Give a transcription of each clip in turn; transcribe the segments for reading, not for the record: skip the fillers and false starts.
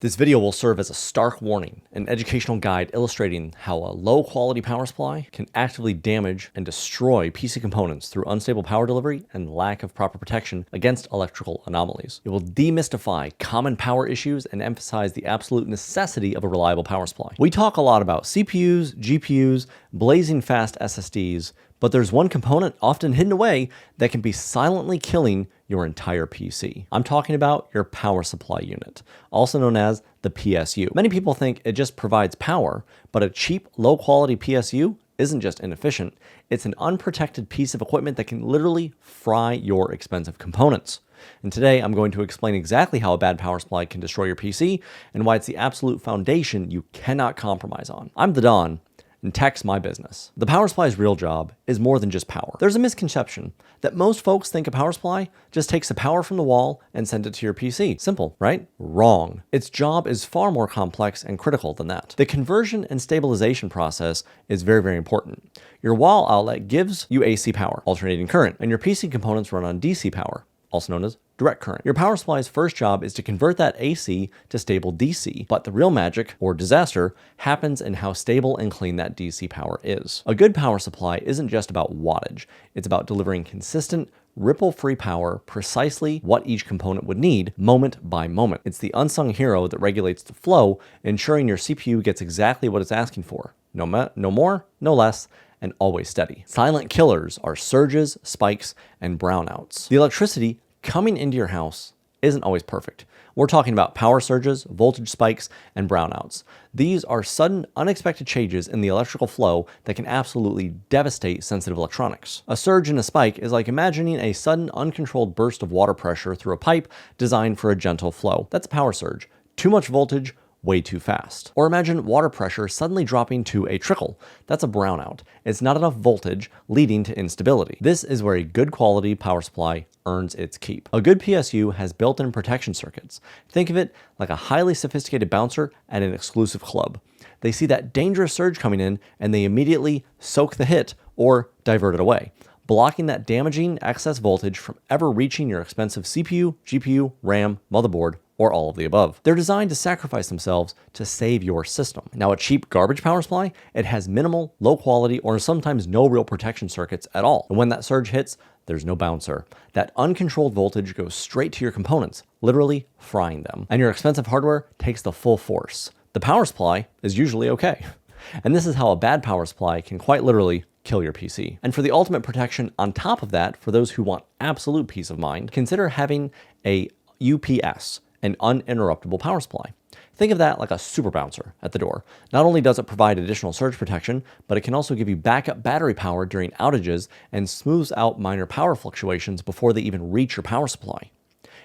This video will serve as a stark warning, an educational guide illustrating how a low-quality power supply can actively damage and destroy PC components through unstable power delivery and lack of proper protection against electrical anomalies. It will demystify common power issues and emphasize the absolute necessity of a reliable power supply. We talk a lot about CPUs, GPUs, blazing fast SSDs, but there's one component often hidden away that can be silently killing your entire PC. I'm talking about your power supply unit, also known as the PSU. Many people think it just provides power, but a cheap, low-quality PSU isn't just inefficient, it's an unprotected piece of equipment that can literally fry your expensive components. And today I'm going to explain exactly how a bad power supply can destroy your PC and why it's the absolute foundation you cannot compromise on. I'm the Don, and tech's my business. The power supply's real job is more than just power. There's a misconception that most folks think a power supply just takes the power from the wall and sends it to your PC. Simple, right? Wrong. Its job is far more complex and critical than that. The conversion and stabilization process is very, very important. Your wall outlet gives you AC power, alternating current, and your PC components run on DC power, also known as direct current. Your power supply's first job is to convert that AC to stable DC, but the real magic, or disaster, happens in how stable and clean that DC power is. A good power supply isn't just about wattage, it's about delivering consistent, ripple-free power, precisely what each component would need, moment by moment. It's the unsung hero that regulates the flow, ensuring your CPU gets exactly what it's asking for. No more, no less, and always steady. Silent killers are surges, spikes, and brownouts. The electricity coming into your house isn't always perfect. We're talking about power surges, voltage spikes, and brownouts. These are sudden, unexpected changes in the electrical flow that can absolutely devastate sensitive electronics. A surge and a spike is like imagining a sudden, uncontrolled burst of water pressure through a pipe designed for a gentle flow. That's a power surge. Too much voltage, way too fast. Or imagine water pressure suddenly dropping to a trickle. That's a brownout. It's not enough voltage, leading to instability. This is where a good quality power supply earns its keep. A good PSU has built-in protection circuits. Think of it like a highly sophisticated bouncer at an exclusive club. They see that dangerous surge coming in and they immediately soak the hit or divert it away, blocking that damaging excess voltage from ever reaching your expensive CPU, GPU, RAM, motherboard, or all of the above. They're designed to sacrifice themselves to save your system. Now, a cheap garbage power supply, it has minimal, low quality, or sometimes no real protection circuits at all. And when that surge hits, there's no bouncer. That uncontrolled voltage goes straight to your components, literally frying them. And your expensive hardware takes the full force. The power supply is usually okay. And this is how a bad power supply can quite literally kill your PC. And for the ultimate protection on top of that, for those who want absolute peace of mind, consider having a UPS, an uninterruptible power supply. Think of that like a super bouncer at the door. Not only does it provide additional surge protection, but it can also give you backup battery power during outages and smooths out minor power fluctuations before they even reach your power supply.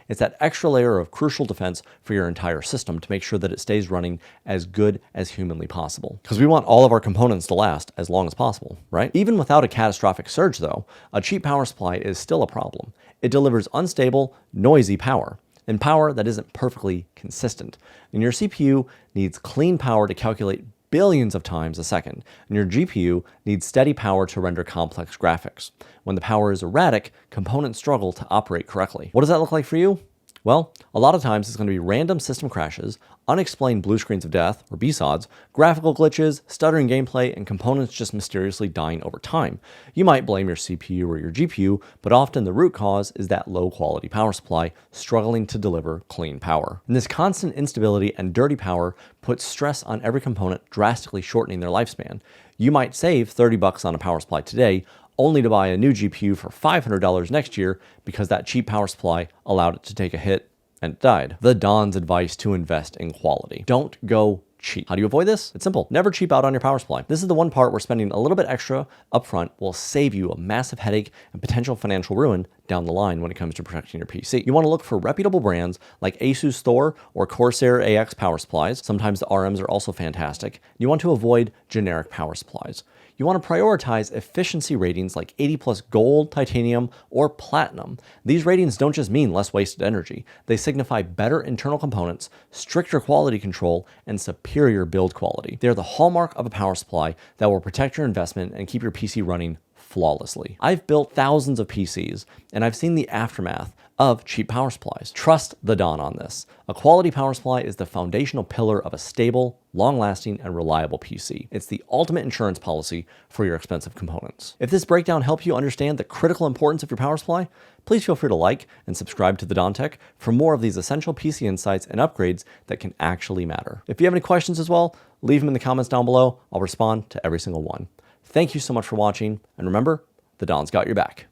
It's that extra layer of crucial defense for your entire system to make sure that it stays running as good as humanly possible. Because we want all of our components to last as long as possible, right? Even without a catastrophic surge though, a cheap power supply is still a problem. It delivers unstable, noisy power, and power that isn't perfectly consistent. And your CPU needs clean power to calculate billions of times a second, and your GPU needs steady power to render complex graphics. When the power is erratic, components struggle to operate correctly. What does that look like for you? Well, a lot of times it's going to be random system crashes, unexplained blue screens of death, or BSODs, graphical glitches, stuttering gameplay, and components just mysteriously dying over time. You might blame your CPU or your GPU, but often the root cause is that low-quality power supply struggling to deliver clean power. And this constant instability and dirty power puts stress on every component, drastically shortening their lifespan. You might save $30 on a power supply today, only to buy a new GPU for $500 next year because that cheap power supply allowed it to take a hit and it died. The Don's advice to invest in quality. Don't go cheap. How do you avoid this? It's simple. Never cheap out on your power supply. This is the one part where spending a little bit extra upfront will save you a massive headache and potential financial ruin down the line when it comes to protecting your PC. You want to look for reputable brands like ASUS Thor or Corsair AX power supplies. Sometimes the RMs are also fantastic. You want to avoid generic power supplies. You want to prioritize efficiency ratings like 80 plus gold, titanium, or platinum. These ratings don't just mean less wasted energy. They signify better internal components, stricter quality control, and superior build quality. They're the hallmark of a power supply that will protect your investment and keep your PC running flawlessly. I've built thousands of PCs, and I've seen the aftermath of cheap power supplies. Trust the Don on this. A quality power supply is the foundational pillar of a stable, long-lasting, and reliable PC. It's the ultimate insurance policy for your expensive components. If this breakdown helped you understand the critical importance of your power supply, please feel free to like and subscribe to the Don Tech for more of these essential PC insights and upgrades that can actually matter. If you have any questions as well, leave them in the comments down below. I'll respond to every single one. Thank you so much for watching, and remember, the Don's got your back.